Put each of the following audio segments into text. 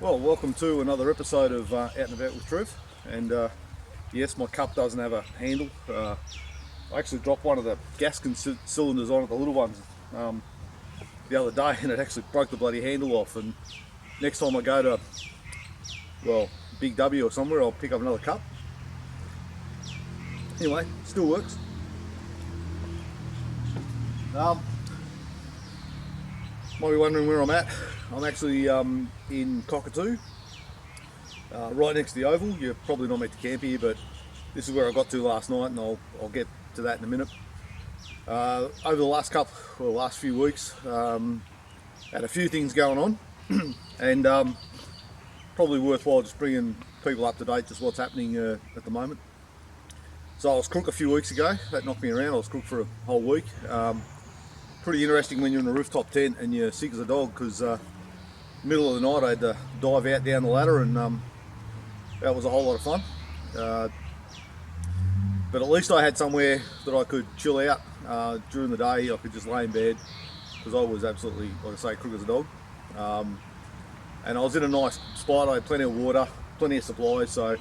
Well, welcome to another episode of Out and About with Trev. And yes, my cup doesn't have a handle. I actually dropped one of the gasket cylinders on it, the little ones, the other day, and it actually broke the bloody handle off. And next time I go to, well, Big W or somewhere, I'll pick up another cup. Anyway, still works. Might be wondering where I'm at. I'm actually in Cockatoo, right next to the Oval. You're probably not meant to camp here, but this is where I got to last night, and I'll get to that in a minute. Over the last few weeks, had a few things going on, and probably worthwhile just bringing people up to date just what's happening at the moment. So I was crook a few weeks ago. That knocked me around. I was crook for a whole week. Pretty interesting when you're in a rooftop tent and you're sick as a dog, because middle of the night I had to dive out down the ladder, and that was a whole lot of fun. But at least I had somewhere that I could chill out during the day. I could just lay in bed, because I was absolutely, like I say, crook as a dog. And I was in a nice spot. I had plenty of water, plenty of supplies, so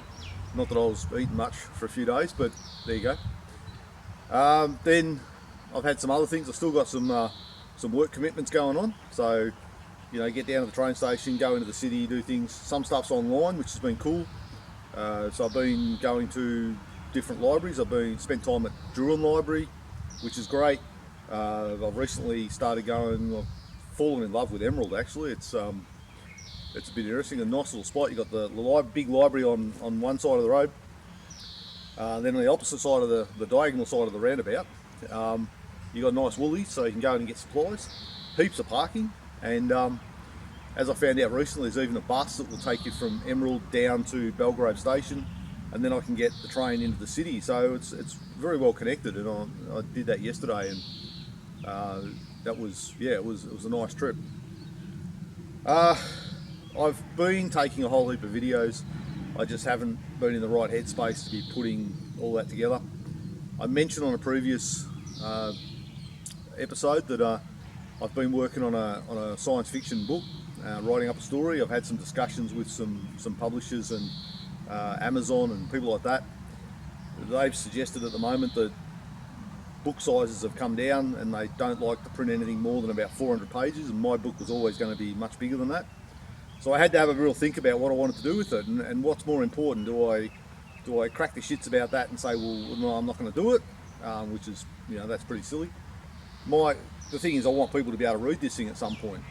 not that I was eating much for a few days, but there you go. Then I've had some other things. I've still got some work commitments going on. So, you know, get down to the train station, go into the city, do things. Some stuff's online, which has been cool. So I've been going to different libraries. I've spent time at Druin Library, which is great. I've recently started I've fallen in love with Emerald, actually. It's a bit interesting, a nice little spot. You've got the big library on one side of the road. Then on the opposite side of the diagonal side of the roundabout, you've got nice woolies, so you can go in and get supplies. Heaps of parking, and as I found out recently, there's even a bus that will take you from Emerald down to Belgrave Station, and then I can get the train into the city. So it's very well connected, and I did that yesterday, and that was, yeah, it was a nice trip. I've been taking a whole heap of videos. I just haven't been in the right headspace to be putting all that together. I mentioned on a previous episode that I've been working on a science fiction book, writing up a story. I've had some discussions with some publishers and Amazon and people like that. They've suggested at the moment that book sizes have come down, and they don't like to print anything more than about 400 pages, and my book was always going to be much bigger than that. So I had to have a real think about what I wanted to do with it, and what's more important. Do I crack the shits about that and say, well, no, I'm not going to do it, which is, you know, that's pretty silly. The thing is, I want people to be able to read this thing at some point.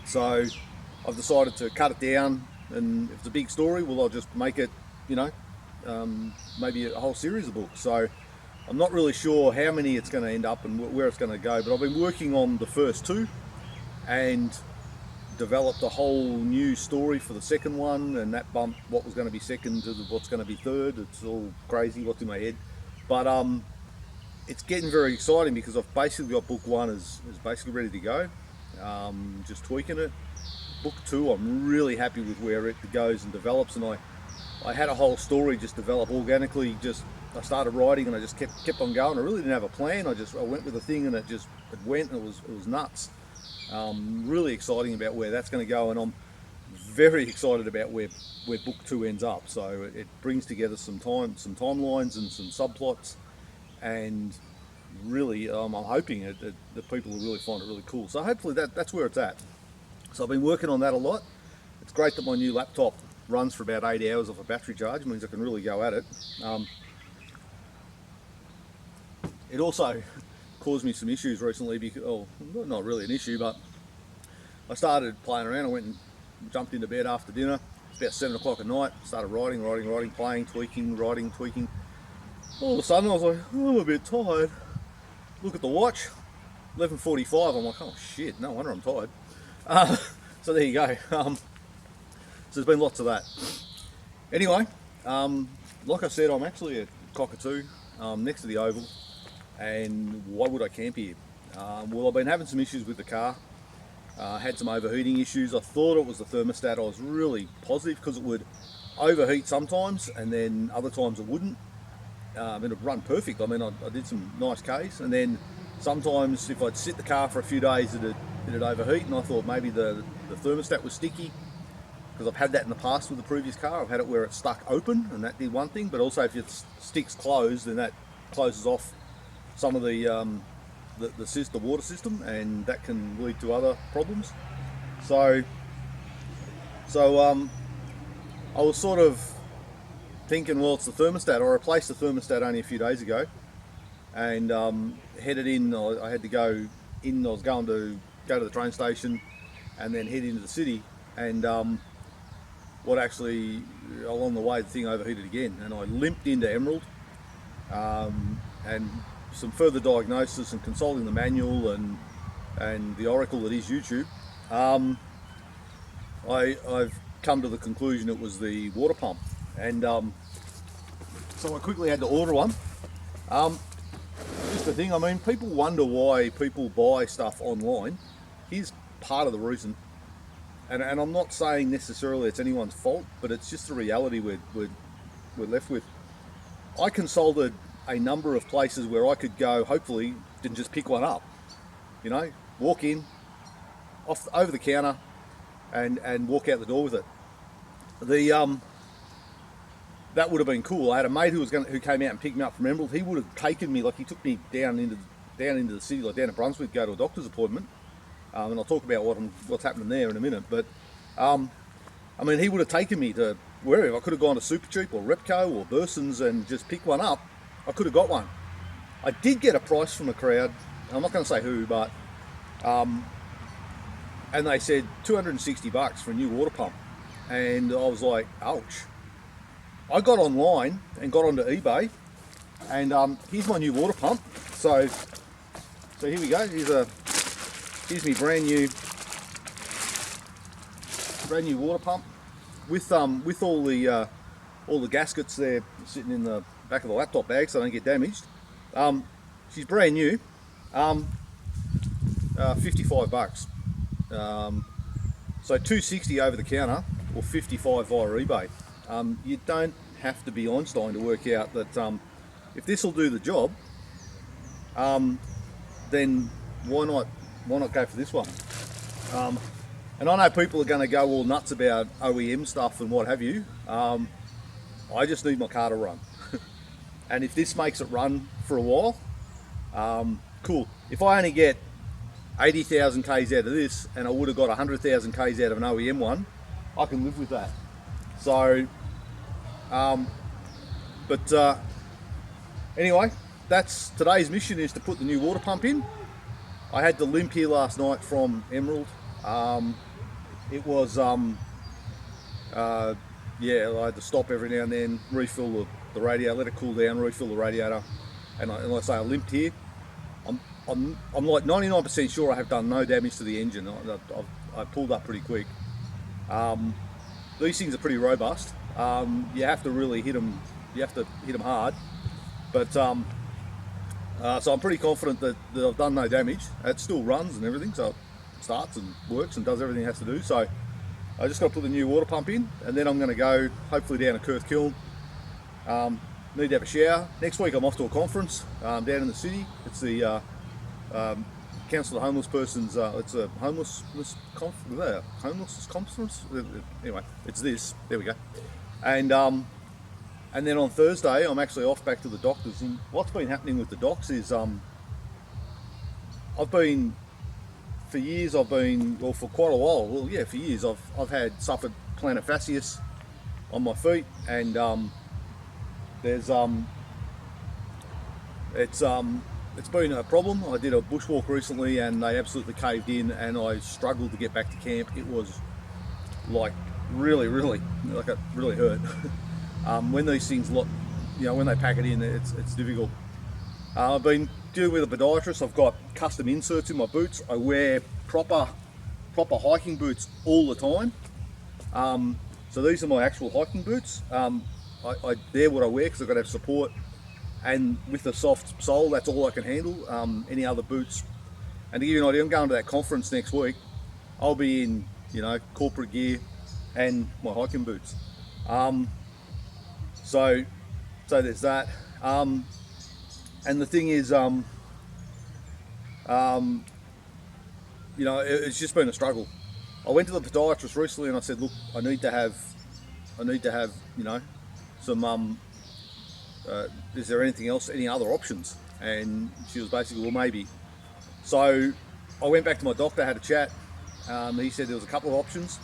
So I've decided to cut it down, and if it's a big story, well, I'll just make it, you know, maybe a whole series of books. So I'm not really sure how many it's going to end up and where it's going to go, but I've been working on the first two and developed a whole new story for the second one, and that bumped what was going to be second to what's going to be third. It's all crazy what's in my head, but it's getting very exciting, because I've basically got book one is basically ready to go, just tweaking it. Book two, I'm really happy with where it goes and develops, and I had a whole story just develop organically. I started writing and I just kept on going. I really didn't have a plan. I went with the thing, and it went, and it was nuts. Really exciting about where that's going to go, and I'm very excited about where book two ends up. So it brings together some timelines and some subplots, and really I'm hoping that people will really find it really cool. So hopefully that's where it's at. So I've been working on that a lot. It's great that my new laptop runs for about 8 hours off a battery charge. It means I can really go at it. It also caused me some issues recently, because, oh, not really an issue, but I started playing around. I went and jumped into bed after dinner. It's about 7 o'clock at night. Started writing, playing, tweaking. All of a sudden I was like, oh, I'm a bit tired. Look at the watch, 11:45. I'm like, oh shit, no wonder I'm tired. So there you go. So there's been lots of that. Anyway, like I said, I'm actually at Cockatoo, next to the Oval. And why would I camp here? Well, I've been having some issues with the car. Had some overheating issues. I thought it was the thermostat. I was really positive, because it would overheat sometimes, and then other times it wouldn't. And it'd run perfect. I mean, I did some nice Ks, and then sometimes if I'd sit the car for a few days, it'd overheat, and I thought maybe the thermostat was sticky. because I've had that in the past with the previous car. I've had it where it's stuck open, and that did one thing, but also if it sticks closed, then that closes off some of the water system, and that can lead to other problems. So I was sort of thinking, well, it's the thermostat. I replaced the thermostat only a few days ago, and headed in. I had to go in. I was going to go to the train station, and then head into the city. And what actually, along the way, the thing overheated again, and I limped into Emerald. And some further diagnosis and consulting the manual and the oracle that is YouTube, I've come to the conclusion it was the water pump, and so I quickly had to order one. Just the thing, I mean, people wonder why people buy stuff online. Here's part of the reason, and I'm not saying necessarily it's anyone's fault, but it's just the reality we're left with. I consulted a number of places where I could go, hopefully, and just pick one up. You know, walk in, over the counter, and walk out the door with it. That would have been cool. I had a mate who came out and picked me up from Emerald. He would have taken me, like he took me down into the city, like down to Brunswick, go to a doctor's appointment. And I'll talk about what's happening there in a minute. But I mean, he would have taken me to wherever. I could have gone to Supercheap or Repco or Burson's and just pick one up. I could have got one. I did get a price from a crowd. I'm not going to say who, but and they said $260 for a new water pump, and I was like, ouch. I got online and got onto eBay, and here's my new water pump. So here we go. Here's me brand new water pump with all the gaskets there sitting in the back of the laptop bag so they don't get damaged. She's brand new. $55. So $260 over the counter or $55 via eBay. You don't have to be Einstein to work out that if this will do the job, then why not go for this one? And I know people are going to go all nuts about OEM stuff and what have you. I just need my car to run. And if this makes it run for a while, cool. If I only get 80,000 Ks out of this and I would have got 100,000 Ks out of an OEM one, I can live with that. So, anyway, that's today's mission, is to put the new water pump in. I had to limp here last night from Emerald. It was, yeah, I had to stop every now and then, refill the radiator, let it cool down, refill the radiator, and like I say, I limped here. I'm like 99% sure I have done no damage to the engine. I pulled up pretty quick. These things are pretty robust. You have to really hit them. You have to hit them hard. But so I'm pretty confident that I've done no damage. It still runs and everything, so it starts and works and does everything it has to do. So I just got to put the new water pump in, and then I'm going to go hopefully down to Kurth Kiln. Need to have a shower. Next week I'm off to a conference down in the city. It's the Council of Homeless Persons. It's a homelessness conference. Anyway, it's this. There we go. And then on Thursday I'm actually off back to the doctors. And what's been happening with the docs is for years for quite a while. Well, yeah, for years I've suffered plantar fasciitis on my feet, and it's been a problem. I did a bushwalk recently and they absolutely caved in, and I struggled to get back to camp. It was like really like it really hurt. When these things when they pack it in, it's difficult. I've been dealing with a podiatrist. I've got custom inserts in my boots. I wear proper hiking boots all the time. So these are my actual hiking boots. They're what I wear because I've got to have support, and with a soft sole, that's all I can handle. Any other boots. And to give you an idea, I'm going to that conference next week. I'll be in, corporate gear and my hiking boots. So there's that. And the thing is, it's just been a struggle. I went to the podiatrist recently and I said, look, I need to have, you know, some, is there anything else, any other options? And she was basically, well, maybe. So I went back to my doctor, had a chat. He said there was a couple of options.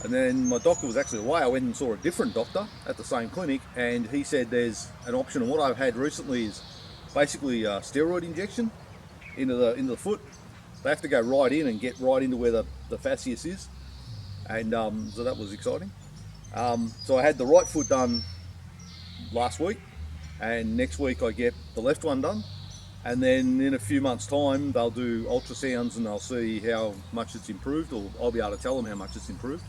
And then my doctor was actually away. I went and saw a different doctor at the same clinic, and he said there's an option. And what I've had recently is basically a steroid injection into the foot. They have to go right in and get right into where the fascius is. And so that was exciting. So I had the right foot done last week, and next week I get the left one done. And then in a few months' time, they'll do ultrasounds and they'll see how much it's improved, or I'll be able to tell them how much it's improved.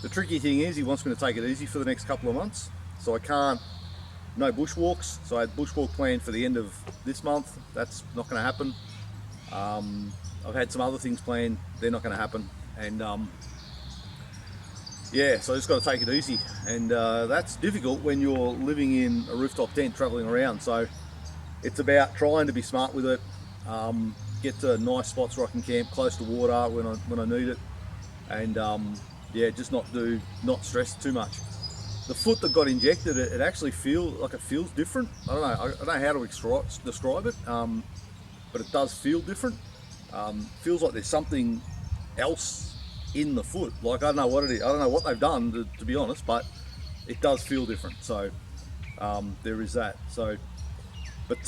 The tricky thing is he wants me to take it easy for the next couple of months. So I can't, no bushwalks. So I had bushwalk planned for the end of this month. That's not going to happen. I've had some other things planned. They're not going to happen. And yeah, so I just got to take it easy. And that's difficult when you're living in a rooftop tent traveling around. So it's about trying to be smart with it, get to nice spots where I can camp close to water when I need it, and yeah, just not stress too much. The foot that got injected, it actually feels different. I don't know how to describe it, but it does feel different. Feels like there's something else in the foot. Like, I don't know what it is. I don't know what they've done to be honest, but it does feel different. So there is that. So. But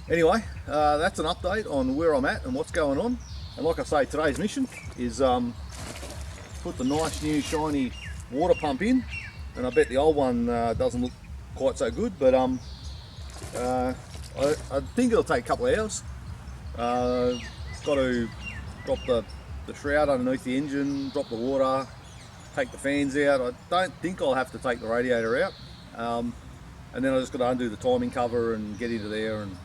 anyway, that's an update on where I'm at and what's going on. And like I say, today's mission is put the nice new shiny water pump in. And I bet the old one doesn't look quite so good, but I think it'll take a couple of hours. Got to drop the shroud underneath the engine, drop the water, take the fans out. I don't think I'll have to take the radiator out. And then I just got to undo the timing cover and get into there, and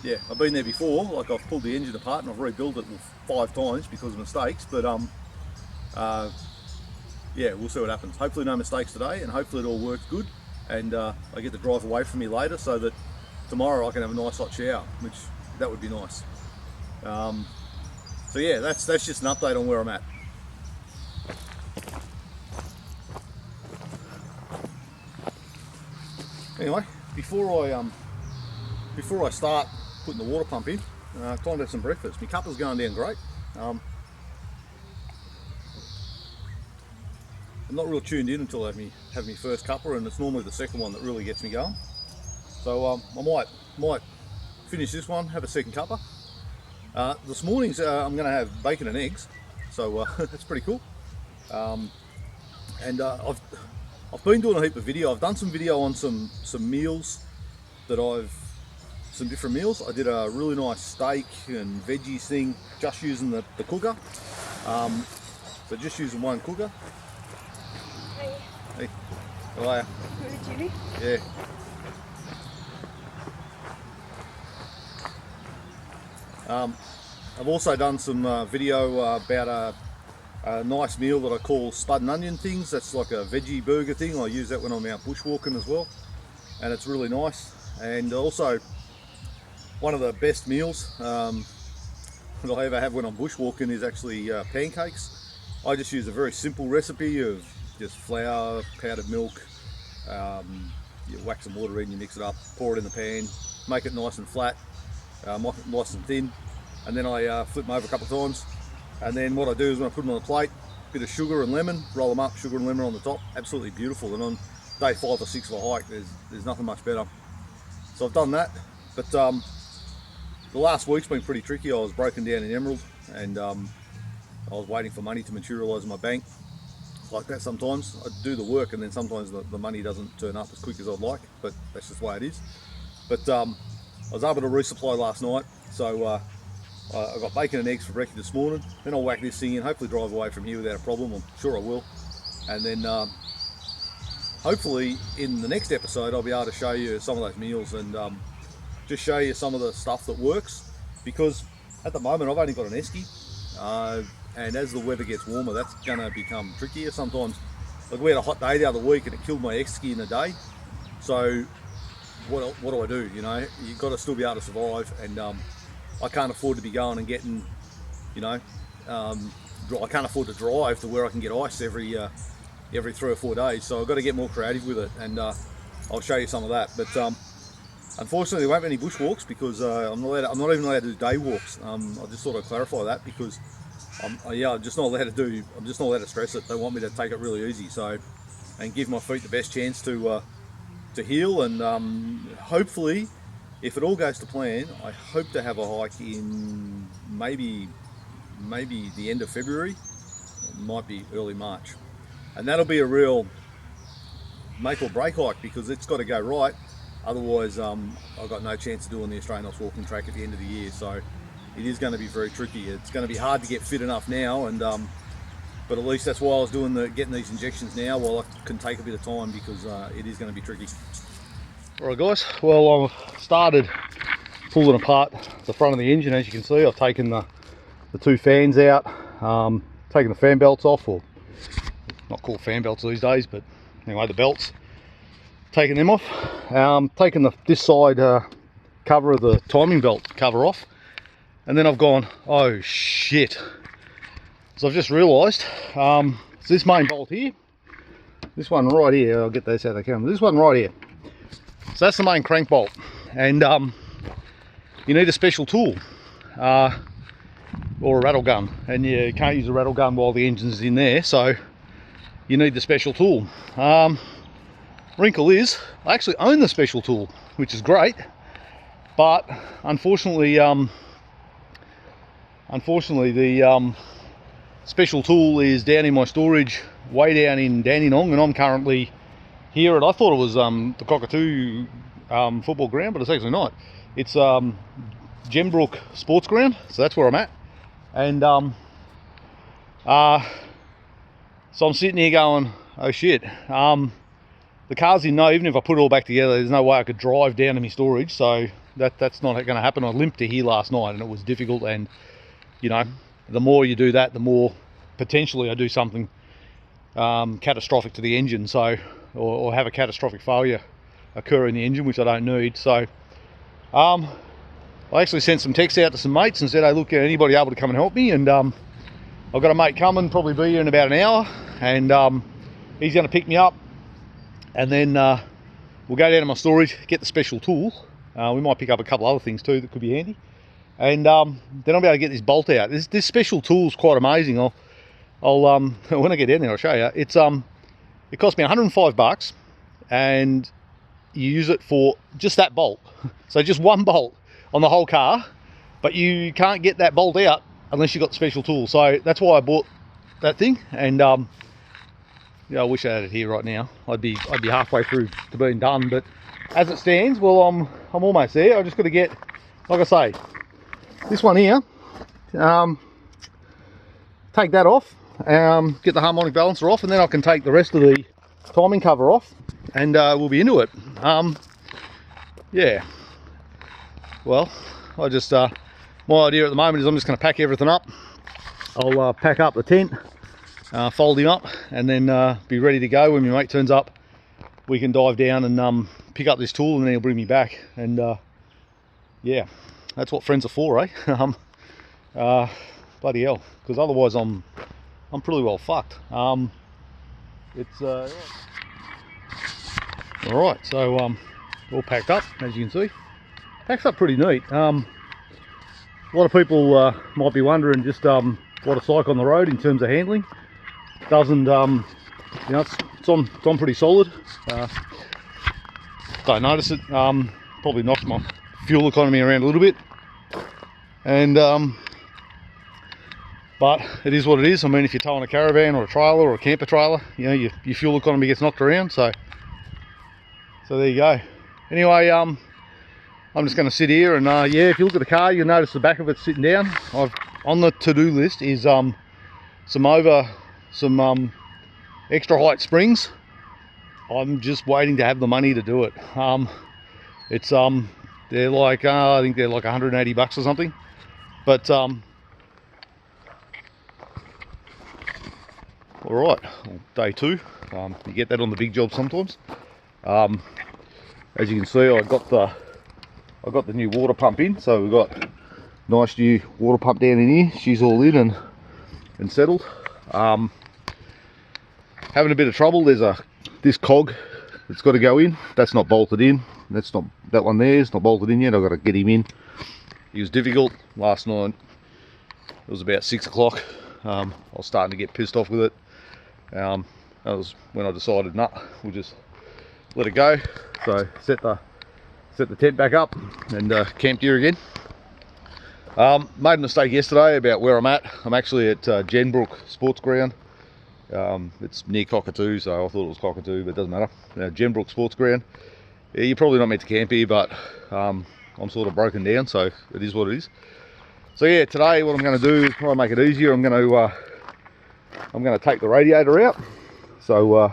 yeah, I've been there before. Like, I've pulled the engine apart and I've rebuilt it 5 times because of mistakes, but yeah, we'll see what happens. Hopefully no mistakes today, and hopefully it all works good, and I get to drive away from me later so that tomorrow I can have a nice hot shower, which that would be nice. So yeah, that's just an update on where I'm at. Anyway, before I start putting the water pump in, time to have some breakfast. My cuppa's going down great. I'm not real tuned in until I have my first cuppa, and it's normally the second one that really gets me going. So I might finish this one, have a second cuppa. This morning's I'm going to have bacon and eggs, so that's pretty cool. And I've been doing a heap of video. I've done some video on some meals some different meals. I did a really nice steak and veggies thing, just using the cooker. So just using one cooker. Hey. Hey, how are you? Good, Julie? Yeah. I've also done some video about a nice meal that I call spud and onion things. That's like a veggie burger thing. I use that when I'm out bushwalking as well, and it's really nice. And also, one of the best meals that I ever have when I'm bushwalking is actually pancakes. I just use a very simple recipe of just flour, powdered milk, you whack some water in, you mix it up, pour it in the pan, make it nice and flat, nice and thin, and then I flip them over a couple of times. And then what I do is when I put them on the plate, a bit of sugar and lemon, roll them up, sugar and lemon on the top, absolutely beautiful. And on day 5 or 6 of a hike, there's nothing much better. So I've done that, but the last week's been pretty tricky. I was broken down in Emerald, and I was waiting for money to materialise in my bank. Like that sometimes. I do the work and then sometimes the money doesn't turn up as quick as I'd like, but that's just the way it is. But I was able to resupply last night, so I got bacon and eggs for breakfast this morning. Then I'll whack this thing in, hopefully drive away from here without a problem. I'm sure I will. And then hopefully in the next episode I'll be able to show you some of those meals and just show you some of the stuff that works, because at the moment I've only got an esky, and as the weather gets warmer that's going to become trickier sometimes. Like, we had a hot day the other week and it killed my esky in a day. So what do I do? You know, you've got to still be able to survive, and I can't afford to be going and getting, you know, I can't afford to drive to where I can get ice every 3 or 4 days. So I've got to get more creative with it, and I'll show you some of that. But unfortunately, there won't be any bushwalks because I'm not even allowed to do day walks. I just thought I'd clarify that because I'm just not allowed to stress it. They want me to take it really easy, and give my feet the best chance to heal, and hopefully, if it all goes to plan, I hope to have a hike in maybe the end of February, it might be early March, and that'll be a real make or break hike because it's got to go right. Otherwise, I've got no chance of doing the Australian Ops walking track at the end of the year. So it is going to be very tricky. It's going to be hard to get fit enough now, and but at least that's why I was getting these injections now while I can take a bit of time, because it is going to be tricky. Alright guys, well, I've started pulling apart the front of the engine. As you can see, I've taken the two fans out, taken the fan belts off, or not called fan belts these days, but anyway, the belts, taking them off, taken this side cover of the timing belt cover off, and then I've gone, oh shit. So I've just realised, so this main bolt here, this one right here, I'll get this out of the camera, this one right here, so that's the main crank bolt, and you need a special tool, or a rattle gun, and you can't use a rattle gun while the engine's in there, so you need the special tool. Wrinkle is, I actually own the special tool, which is great, but unfortunately the special tool is down in my storage, way down in Dandenong, and I'm currently here at, I thought it was the Cockatoo football ground, but it's actually not. It's Gembrook Sports Ground, so that's where I'm at. And so I'm sitting here going, oh shit, the car's in no, even if I put it all back together, there's no way I could drive down to my storage, so that's not going to happen. I limped to here last night and it was difficult, and you know, the more you do that, the more potentially I do something catastrophic to the engine, so or have a catastrophic failure occur in the engine, which I don't need. So I actually sent some texts out to some mates and said, hey look, anybody able to come and help me? And I've got a mate coming, probably be here in about an hour, and he's going to pick me up, and then we'll go down to my storage, get the special tool. We might pick up a couple other things too that could be handy, and then I'll be able to get this bolt out. This special tool is quite amazing. I'll when I get down there I'll show you. It cost me $105, and you use it for just that bolt, so just one bolt on the whole car, but you can't get that bolt out unless you've got the special tool. So that's why I bought that thing, and yeah, I wish I had it here right now. I'd be halfway through to being done, but as it stands, well, I'm almost there. I just got to get, like I say, this one here, take that off, get the harmonic balancer off, and then I can take the rest of the timing cover off, and we'll be into it. Yeah, well, my idea at the moment is I'm just going to pack everything up. I'll pack up the tent, fold him up, and then be ready to go. When my mate turns up, we can dive down and pick up this tool, and then he'll bring me back. And yeah, that's what friends are for, eh? Bloody hell, because otherwise I'm pretty well fucked. It's all right, so all packed up, as you can see. Packs up pretty neat. A lot of people might be wondering just what it's like on the road in terms of handling. Doesn't, you know, it's on pretty solid. Don't notice it. Probably knocks my fuel economy around a little bit, and but it is what it is. I mean, if you're towing a caravan or a trailer or a camper trailer, you know, your fuel economy gets knocked around. So there you go. Anyway, I'm just going to sit here, and yeah, if you look at the car, you'll notice the back of it sitting down. On the to-do list is some extra height springs. I'm just waiting to have the money to do it. It's they're like I think they're like $180 or something, but all right, well, day two. You get that on the big job sometimes. As you can see, I got the new water pump in, so we've got nice new water pump down in here. She's all in, and and settled. Having a bit of trouble. There's this cog that's got to go in. That's not bolted in. That one there is not bolted in yet. I've got to get him in. He was difficult last night. It was about 6 o'clock. I was starting to get pissed off with it. That was when I decided, nah, we'll just let it go. So set the tent back up and camped here again. Made a mistake yesterday about where I'm at. I'm actually at Jenbrook Sports Ground. It's near Cockatoo, so I thought it was Cockatoo, but it doesn't matter. Jenbrook Sports Ground. Yeah, you're probably not meant to camp here, but I'm sort of broken down, so it is what it is. So yeah, today what I'm going to do is try and make it easier. I'm going to take the radiator out. So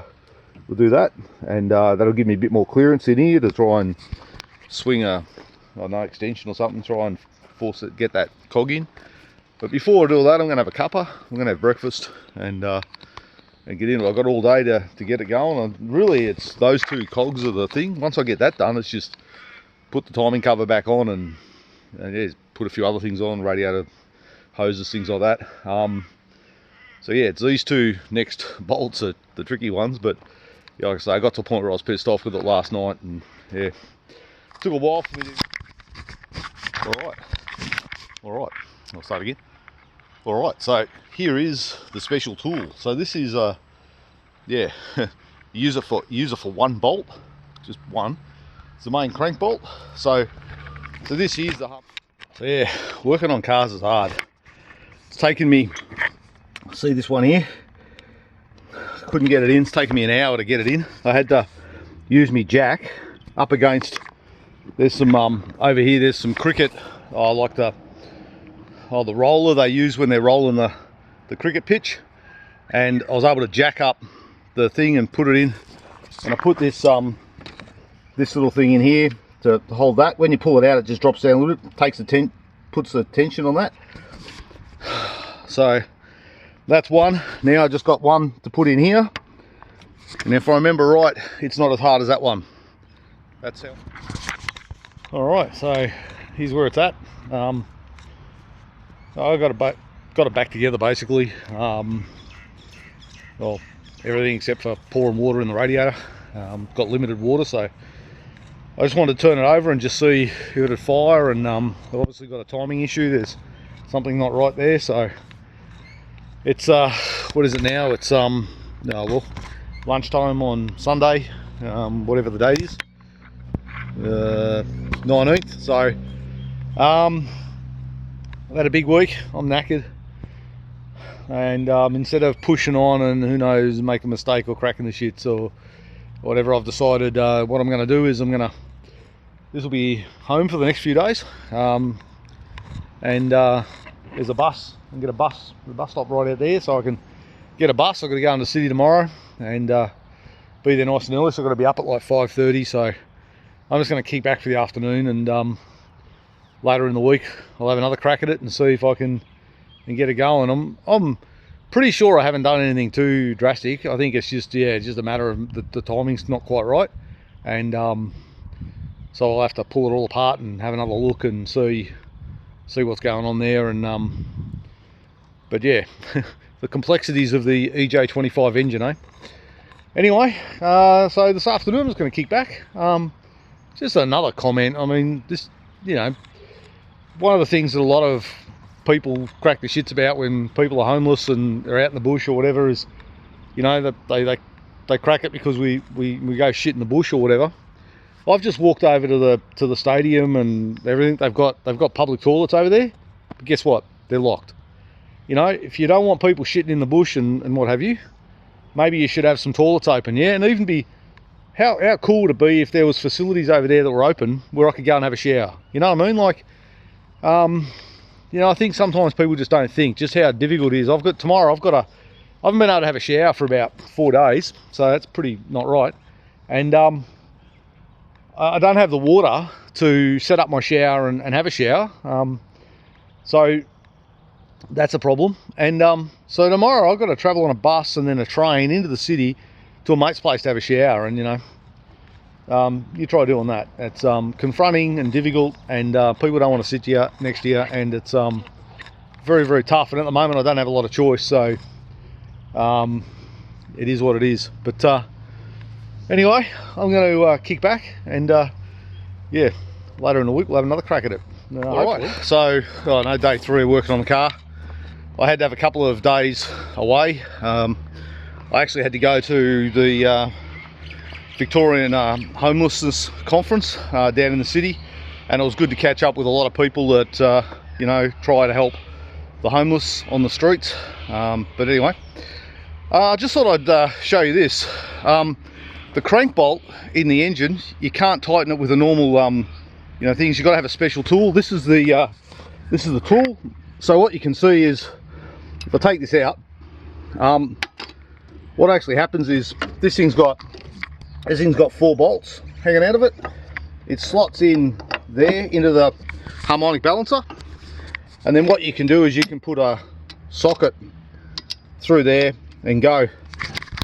we'll do that, and that'll give me a bit more clearance in here to try and swing I don't know, extension or something. Try and force it, get that cog in. But before I do all that, I'm going to have a cuppa. I'm going to have breakfast and get in. I've got all day to get it going. And really, it's those two cogs are the thing. Once I get that done, it's just put the timing cover back on and yeah, put a few other things on, radiator hoses, things like that. So yeah, it's these two next bolts are the tricky ones. But yeah, like I say, I got to a point where I was pissed off with it last night, and yeah, took a while for me to. All right. I'll start again. All right, so here is the special tool. So this is yeah, use it for one bolt, just one. It's the main crank bolt. So this is the hump. So yeah, working on cars is hard. It's taken me, see this one here, couldn't get it in. It's taken me an hour to get it in. I had to use me jack up against, there's some over here there's some cricket, like the roller they use when they're rolling the cricket pitch, and I was able to jack up the thing and put it in, and I put this little thing in here to hold that. When you pull it out, it just drops down a little bit, takes the puts the tension on that. So that's one. Now I just got one to put in here, and if I remember right, it's not as hard as that one. That's how. All right, so here's where it's at. I got it back together basically. Well, everything except for pouring water in the radiator. Got limited water, so I just wanted to turn it over and just see if it'd fire. And I've obviously got a timing issue. There's something not right there. So it's what is it now? It's well, lunchtime on Sunday, whatever the date is, 19th. So I've had a big week. I'm knackered, and instead of pushing on and who knows, make a mistake or cracking the shits or whatever, I've decided what I'm going to do is this will be home for the next few days, and there's a bus. I can get a bus, the bus stop right out there, so I can get a bus. I've got to go into the city tomorrow and be there nice and early, so I've got to be up at like 5:30. So I'm just going to kick back for the afternoon, and later in the week I'll have another crack at it and see if I can get it going. I'm pretty sure I haven't done anything too drastic. I think it's just, yeah, it's just a matter of the timing's not quite right, and so I'll have to pull it all apart and have another look and see what's going on there. And but yeah, the complexities of the EJ25 engine, eh? Anyway, so this afternoon I'm just going to kick back. Just another comment. I mean, this, you know, one of the things that a lot of people crack the shits about when people are homeless and they're out in the bush or whatever is, you know, that they crack it because we go shit in the bush or whatever. I've just walked over to the stadium and everything. They've got public toilets over there, but guess what? They're locked. You know, if you don't want people shitting in the bush and what have you, maybe you should have some toilets open, yeah. And even be, how cool would it be if there was facilities over there that were open where I could go and have a shower? You know what I mean? Like, you know, I think sometimes people just don't think just how difficult it is. I haven't been able to have a shower for about 4 days, so that's pretty not right. And I don't have the water to set up my shower and have a shower, so that's a problem. And so tomorrow I've got to travel on a bus and then a train into the city to a mate's place to have a shower. And you know, you try doing that. It's confronting and difficult, and people don't want to sit here next to you, and it's very, very tough, and at the moment I don't have a lot of choice, so it is what it is. But anyway, I'm going to kick back, and yeah, later in the week we'll have another crack at it. Alright, so I know day 3 working on the car. I had to have a couple of days away. I actually had to go to the Victorian homelessness conference down in the city, and it was good to catch up with a lot of people that you know, try to help the homeless on the streets. But anyway, I just thought I'd show you this. The crank bolt in the engine, you can't tighten it with a normal you know, things. You've got to have a special tool. This is the tool. So what you can see is, if I take this out, what actually happens is this thing's got 4 bolts hanging out of it. It slots in there into the harmonic balancer, and then what you can do is you can put a socket through there and go.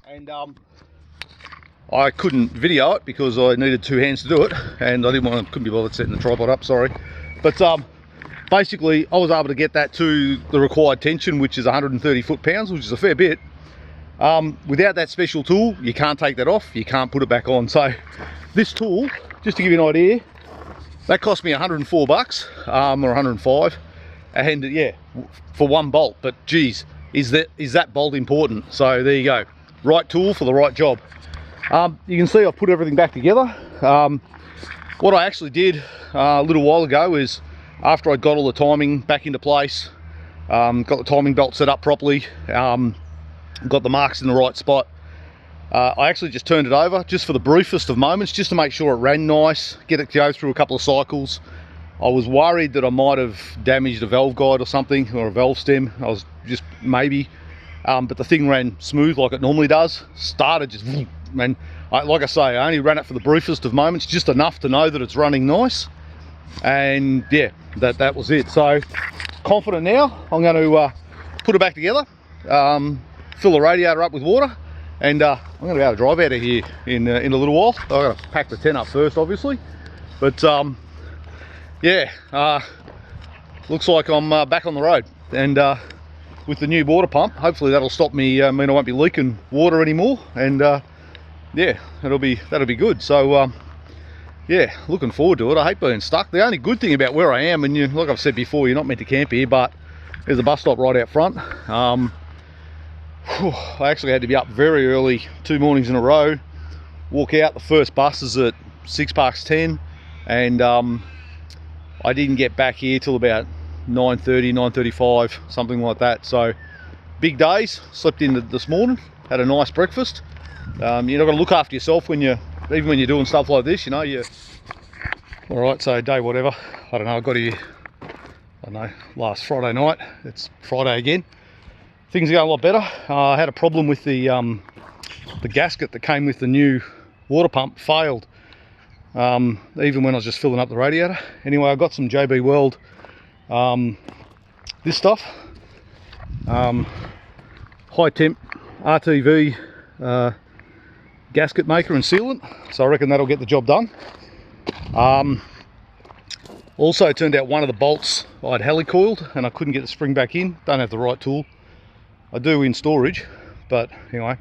And I couldn't video it because I needed 2 hands to do it, and I couldn't be bothered setting the tripod up, sorry. But basically I was able to get that to the required tension, which is 130 foot-pounds, which is a fair bit. Without that special tool, you can't take that off, you can't put it back on. So this tool, just to give you an idea, that cost me 104 bucks, or 105, and yeah, for 1 bolt. But geez, is that bolt important? So there you go, right tool for the right job. You can see I've put everything back together. What I actually did a little while ago is, after I got all the timing back into place, got the timing belt set up properly, got the marks in the right spot, I actually just turned it over just for the briefest of moments, just to make sure it ran nice, get it to go through a couple of cycles. I was worried that I might have damaged a valve guide or something, or a valve stem. I was just maybe, but the thing ran smooth like it normally does. Started just, and like I say, I only ran it for the briefest of moments, just enough to know that it's running nice. And yeah, that was it. So confident now. I'm going to put it back together, fill the radiator up with water, and I'm going to be able to drive out of here in a little while. I've got to pack the tent up first, obviously, but yeah, looks like I'm back on the road, and with the new water pump, hopefully that'll stop me, mean I won't be leaking water anymore, and yeah, that'll be good. So yeah, looking forward to it. I hate being stuck. The only good thing about where I am, and like I've said before, you're not meant to camp here, but there's a bus stop right out front. I actually had to be up very early 2 mornings in a row, walk out. The first bus is at 10:06, and I didn't get back here till about 9:30, 9:35, something like that. So big days. Slept in this morning, had a nice breakfast. You're not going to look after yourself even when you're doing stuff like this, you know. All right, so day whatever, I don't know, I got here, I don't know, last Friday night. It's Friday again. Things are going a lot better. I had a problem with the gasket that came with the new water pump, failed, even when I was just filling up the radiator. Anyway, I got some JB Weld, this stuff, high temp RTV gasket maker and sealant, so I reckon that'll get the job done. Also, it turned out one of the bolts I'd helicoiled and I couldn't get the spring back in. Don't have the right tool. I do in storage, but anyway,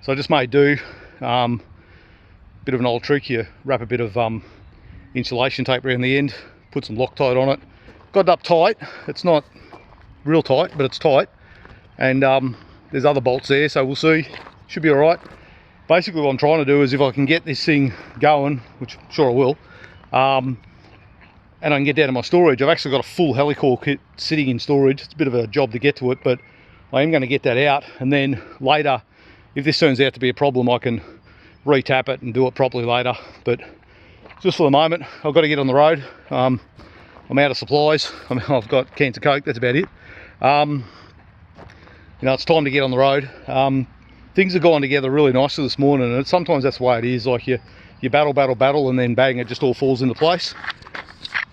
so I just made do. Bit of an old trick, you wrap a bit of insulation tape around the end, put some Loctite on it, got it up tight. It's not real tight, but it's tight, and there's other bolts there, so we'll see. Should be all right. Basically what I'm trying to do is, if I can get this thing going, which I'm sure I will, and I can get down to my storage, I've actually got a full helicoil kit sitting in storage. It's a bit of a job to get to it, but I am going to get that out, and then later, if this turns out to be a problem, I can re-tap it and do it properly later. But just for the moment, I've got to get on the road. I'm out of supplies. I've got cans of Coke, that's about it. You know, it's time to get on the road. Things have gone together really nicely this morning, and sometimes that's the way it is. Like you battle, and then bang, it just all falls into place.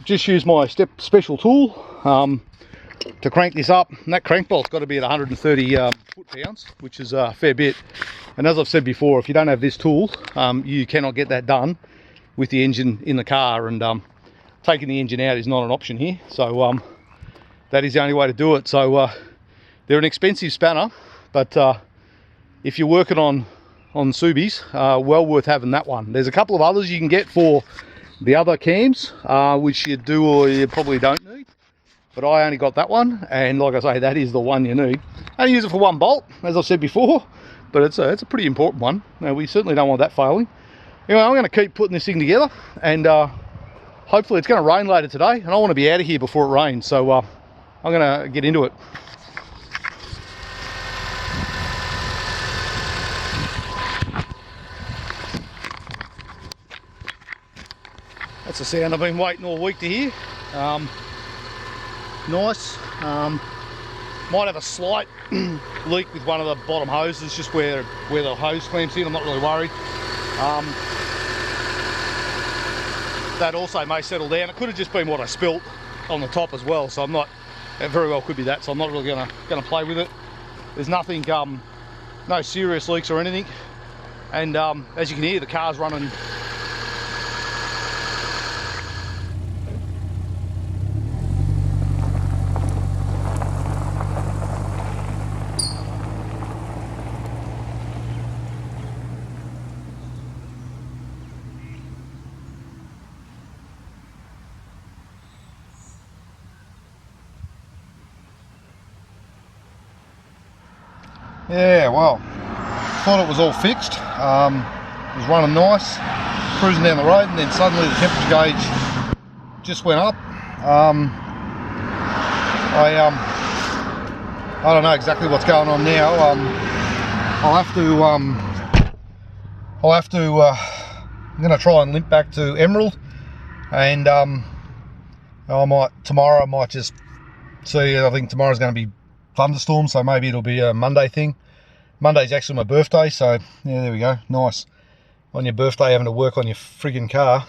Just use my special tool to crank this up, and that crank bolt's got to be at 130 foot-pounds, which is a fair bit. And as I've said before, if you don't have this tool, you cannot get that done with the engine in the car, and taking the engine out is not an option here. So that is the only way to do it. So they're an expensive spanner, but if you're working on Subys, well worth having that one. There's a couple of others you can get for the other cams, which you do or you probably don't need. But I only got that one, and like I say, that is the one you need. I only use it for one bolt, as I've said before, but it's a pretty important one. Now, we certainly don't want that failing. Anyway, I'm going to keep putting this thing together, and hopefully it's going to rain later today, and I want to be out of here before it rains, so I'm going to get into it. That's the sound I've been waiting all week to hear. Nice. Might have a slight leak with one of the bottom hoses, just where the hose clamps in. I'm not really worried. That also may settle down. It could have just been what I spilt on the top as well, so I'm not. It very well could be that. So I'm not really gonna play with it. There's nothing, no serious leaks or anything. And as you can hear, the car's running. Yeah, well, thought it was all fixed. It was running nice, cruising down the road, and then suddenly the temperature gauge just went up. I don't know exactly what's going on now. I'm going to try and limp back to Emerald, and tomorrow I might just see. I think tomorrow's going to be thunderstorm, so maybe it'll be a Monday thing. Monday's actually my birthday, so yeah, there we go. Nice. On your birthday, having to work on your friggin' car.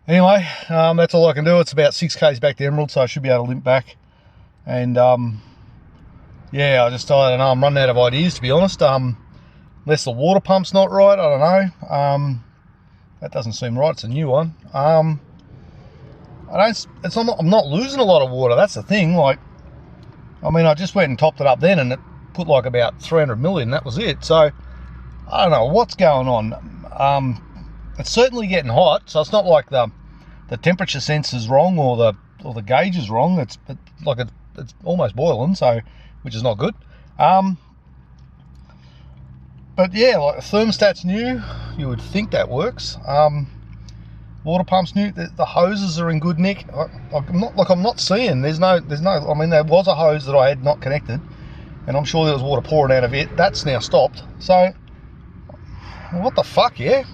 Anyway, that's all I can do. It's about 6 k's back to Emerald, so I should be able to limp back. And yeah, I don't know. I'm running out of ideas, to be honest. Unless the water pump's not right, I don't know. That doesn't seem right. It's a new one. I'm not losing a lot of water. That's the thing. Like, I mean, I just went and topped it up then, and it put like about 300 ml in. That was it. So I don't know what's going on. It's certainly getting hot, so it's not like the temperature sense is wrong or the gauge is wrong. It's almost boiling, so which is not good. But yeah, like the thermostat's new. You would think that works. Water pump's new. The hoses are in good nick. I'm not seeing. There's no. I mean, there was a hose that I had not connected, and I'm sure there was water pouring out of it. That's now stopped. So, what the fuck, yeah?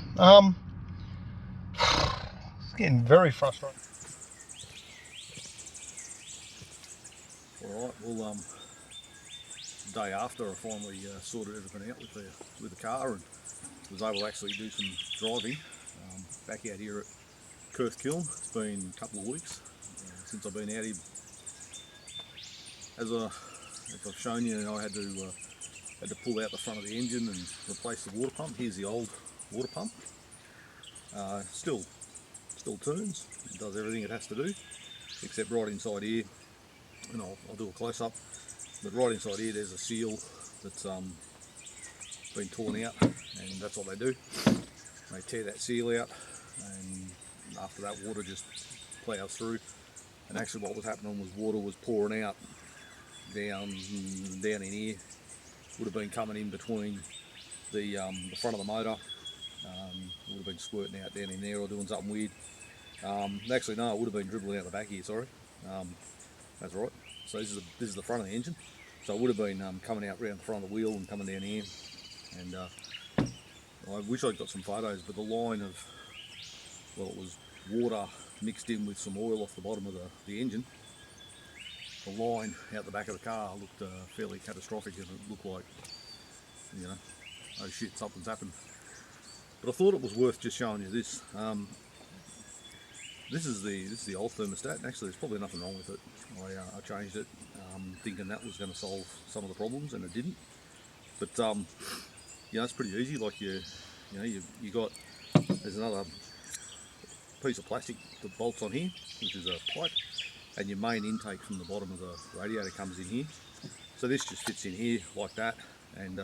It's getting very frustrating. All right. Well, the day after I finally sorted everything out with the car and was able to actually do some driving. Back out here at Kurth Kiln. It's been a couple of weeks since I've been out here. As I've shown you, I had to pull out the front of the engine and replace the water pump. Here's the old water pump. Still turns. It does everything it has to do, except right inside here. And I'll do a close up. But right inside here, there's a seal that's been torn out, and that's what they do. They tear that seal out, and after that, water just plows through. And actually, what was happening was water was pouring out down in here. Would have been coming in between the front of the motor. Would have been squirting out down in there or doing something weird. Actually, no, it would have been dribbling out the back here. Sorry, that's right. So this is the front of the engine. So it would have been coming out round the front of the wheel and coming down here. And I wish I'd got some photos, but the line of, well, it was water mixed in with some oil off the bottom of the engine. The line out the back of the car looked fairly catastrophic, and it looked like, you know, oh shit, something's happened. But I thought it was worth just showing you this. This is the old thermostat, and actually there's probably nothing wrong with it. I changed it thinking that was going to solve some of the problems, and it didn't. But you know, it's pretty easy. Like you got, there's another piece of plastic that bolts on here, which is a pipe, and your main intake from the bottom of the radiator comes in here. So this just fits in here like that, and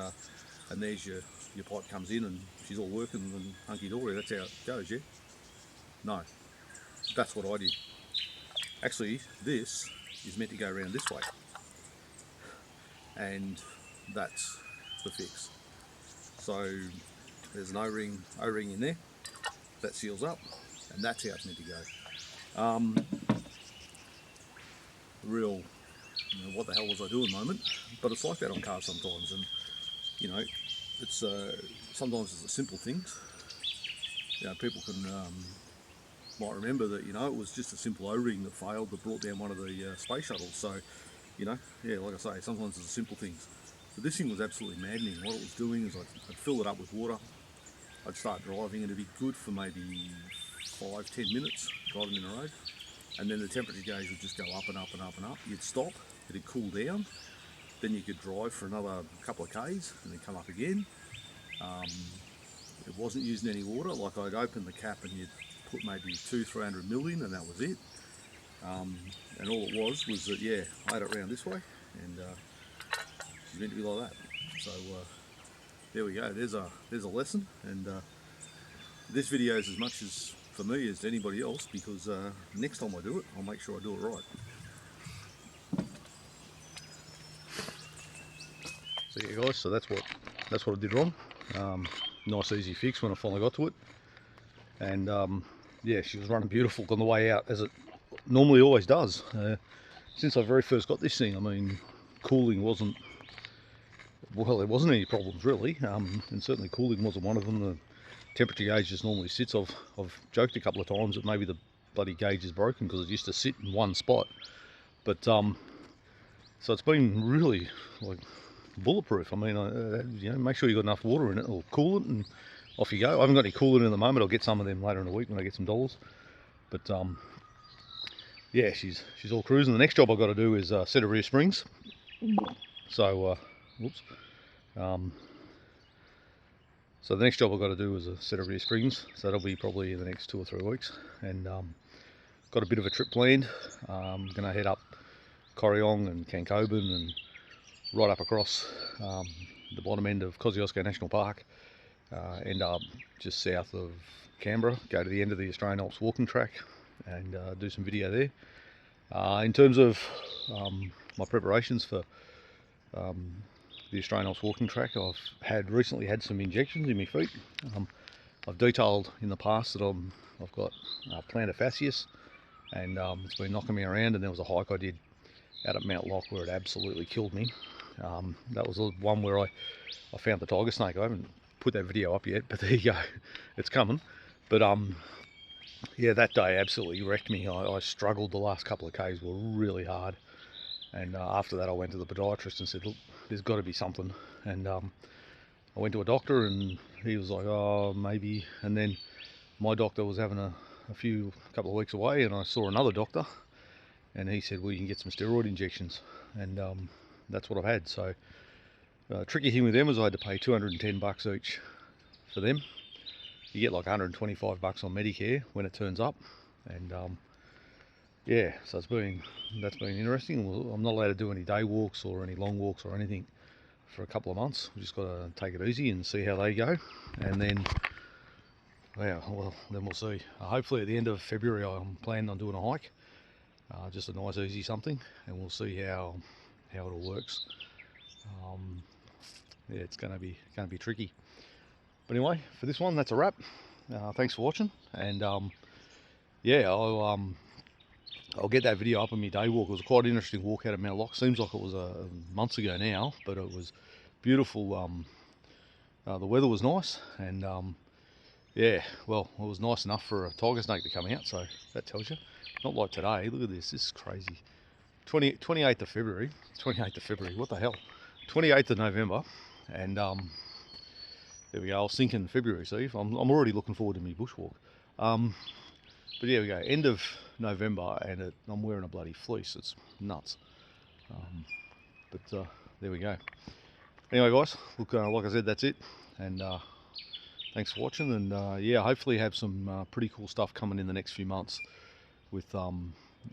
there's your pipe comes in, and she's all working and hunky-dory. That's how it goes, yeah? No, that's what I did. Actually, this is meant to go around this way, and that's the fix. So there's an O-ring in there that seals up, and that's how it's meant to go. Real, you know, what the hell was I doing moment? But it's like that on cars sometimes, and you know, it's sometimes it's the simple things. You know, people can might remember that, you know, it was just a simple O-ring that failed that brought down one of the space shuttles. So, you know, yeah, like I say, sometimes it's the simple things. But this thing was absolutely maddening. What it was doing is I'd fill it up with water, I'd start driving, and it'd be good for maybe 5-10 minutes driving in the road, and then the temperature gauge would just go up and up and up and up. You'd stop, it'd cool down, then you could drive for another couple of k's and then come up again. It wasn't using any water. Like, I'd open the cap and you'd put maybe 200-300 ml in, and that was it. And all it was that, yeah, I had it round this way, and she's meant to be like that. So there we go. There's a lesson, and this video is as much as for me as to anybody else, because next time I do it, I'll make sure I do it right. So yeah, guys, so that's what I did wrong. Nice easy fix when I finally got to it, and yeah, she was running beautiful on the way out, as it normally always does. Since I very first got this thing, I mean, cooling wasn't, well, there wasn't any problems really, and certainly cooling wasn't one of them. The temperature gauge just normally sits. I've joked a couple of times that maybe the bloody gauge is broken because it used to sit in one spot, but so it's been really like bulletproof. I mean, you know, make sure you got enough water in it, or coolant, and off you go. I haven't got any coolant in the moment. I'll get some of them later in the week when I get some dollars. But yeah, she's all cruising. The next job I've got to do is set her rear springs. So whoops. So the next job I've got to do is a set of rear springs. So that'll be probably in the next 2 or 3 weeks. And got a bit of a trip planned. I'm going to head up Corryong and Cancoban and right up across the bottom end of Kosciuszko National Park. End up just south of Canberra, go to the end of the Australian Alps walking track, and do some video there. In terms of my preparations for the Australian Alps walking track, I've recently had some injections in my feet. I've detailed in the past that I've got plantar fasciitis, and it's been knocking me around, and there was a hike I did out at Mount Lock where it absolutely killed me. That was the one where I found the tiger snake. I haven't put that video up yet, but there you go, it's coming. But yeah, that day absolutely wrecked me. I struggled. The last couple of k's were really hard, and after that I went to the podiatrist and said, look, there's got to be something. And I went to a doctor, and he was like, oh, maybe. And then my doctor was having a couple of weeks away, and I saw another doctor, and he said, well, you can get some steroid injections, and that's what I've had. So tricky thing with them was I had to pay $210 each for them. You get like $125 on Medicare when it turns up, and yeah, so that's been interesting. Well, I'm not allowed to do any day walks or any long walks or anything for a couple of months. We just got to take it easy and see how they go, and then yeah, well, then we'll see. Hopefully at the end of February I'm planning on doing a hike, just a nice easy something, and we'll see how it all works. Yeah, it's going to be tricky. But anyway, for this one, that's a wrap. Thanks for watching, and yeah, I'll get that video up on my day walk. It was quite an interesting walk out of Mount Lock. Seems like it was months ago now, but it was beautiful. The weather was nice, and yeah, well, it was nice enough for a tiger snake to come out, so that tells you. Not like today. Look at this. This is crazy. 28th of February. 28th of February. What the hell? 28th of November, and there we go. I'll sink in February. See, I'm already looking forward to my bushwalk. But yeah, we go. End of November, and I'm wearing a bloody fleece. It's nuts. But there we go. Anyway, guys, look, like I said, that's it. And thanks for watching. And yeah, hopefully have some pretty cool stuff coming in the next few months with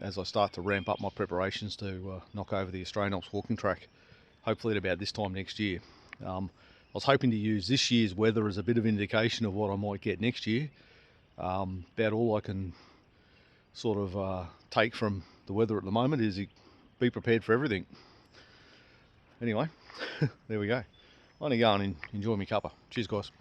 as I start to ramp up my preparations to knock over the Australian Alps walking track, hopefully at about this time next year. I was hoping to use this year's weather as a bit of indication of what I might get next year. About all I can sort of take from the weather at the moment is be prepared for everything. Anyway, there we go. I'm going to go and enjoy my cuppa. Cheers, guys.